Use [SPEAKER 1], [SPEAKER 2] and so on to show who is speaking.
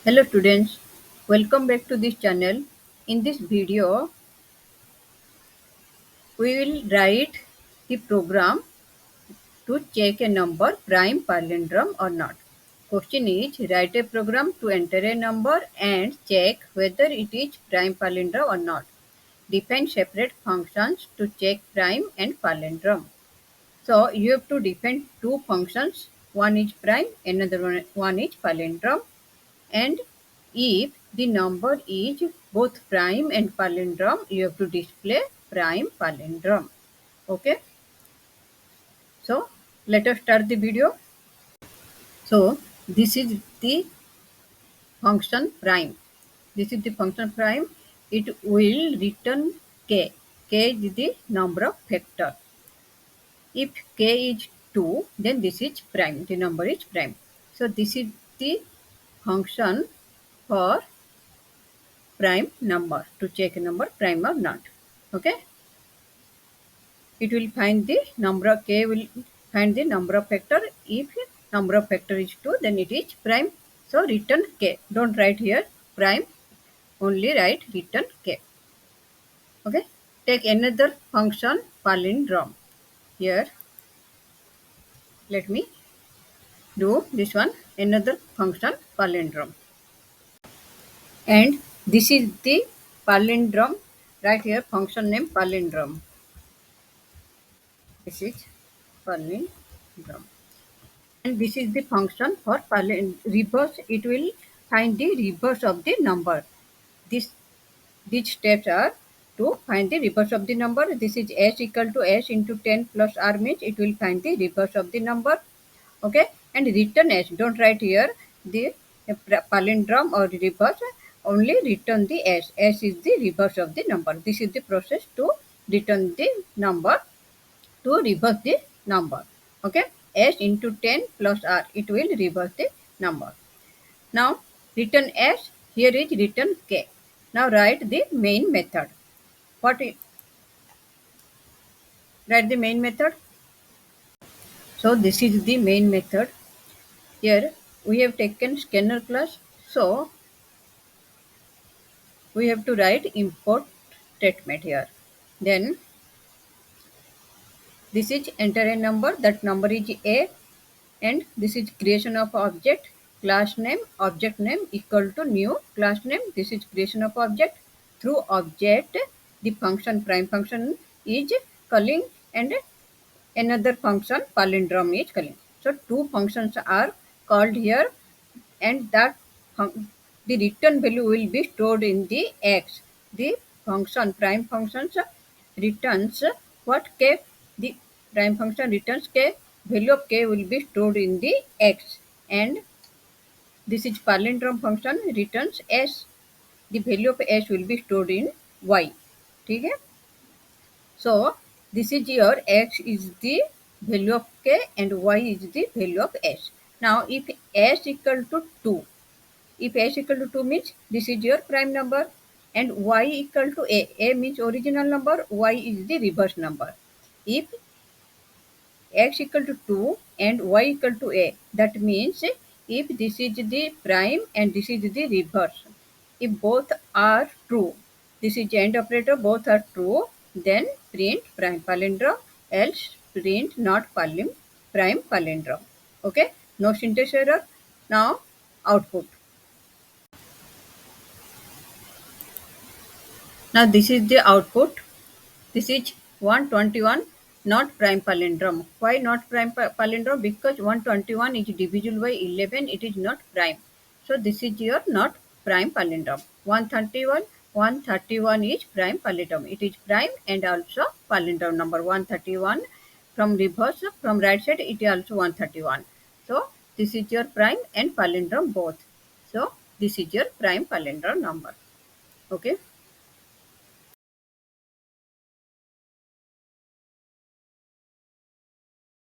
[SPEAKER 1] Hello students, welcome back to this channel. In this video, we will write the program to check a number prime palindrome or not. Question is, write a program to enter a number and check whether it is prime palindrome or not. Define separate functions to check prime and palindrome. So you have to define two functions. One is prime, another one is palindrome. And if the number is both prime and palindrome, you have to display prime palindrome. Okay. So let us start the video. So this is the function prime. This is the function prime. It will return k. K is the number of factor. If k is 2, then this is prime. The number is prime. So this is the function for prime number, to check a number prime or not. Okay. It will find the number of k, will find the number of factor. If number of factor is 2, then it is prime. So return k. Don't write here prime, only write return k. Okay. Take another function palindrome. Here, let me do this one, another function palindrome. And this is the palindrome. Right here, function name palindrome. This is palindrome. And this is the function for reverse. It will find the reverse of the number. These steps are to find the reverse of the number. This is s equal to s into 10 plus r means it will find the reverse of the number. Okay. And return s. Don't write here the palindrome or reverse. Only return the s. S is the reverse of the number. This is the process to return the number, to reverse the number. Okay. S into 10 plus r, it will reverse the number. Now return s, here is return k. Now write the main method. Write the main method. So this is the main method. Here we have taken scanner class. So we have to write import statement here. Then this is enter a number, that number is a, and this is creation of object, class name, object name equal to new class name. This is creation of object. Through object, the function prime function is calling, and another function palindrome is calling. So two functions are called here, and that the return value will be stored in the x. The function prime functions returns what, k. The prime function returns k. Value of k will be stored in the x, and this is palindrome function returns s. The value of s will be stored in y. Okay. So this is your x is the value of k and y is the value of s. Now if s equal to 2, if s equal to 2 means this is your prime number, and y equal to a means original number, y is the reverse number. If x equal to 2 and y equal to a, that means if this is the prime and this is the reverse, if both are true, this is AND operator, both are true, then print prime palindrome, else print not prime palindrome. Okay, no syntax error. Now output. Now this is the output. This is 121, not prime palindrome. Why not prime palindrome? Because 121 is divisible by 11. It is not prime. So this is your not prime palindrome. 131 is prime palindrome. It is prime and also palindrome number 131. From reverse, from right side, it is also 131. So this is your prime and palindrome both. So this is your prime palindrome number. Okay.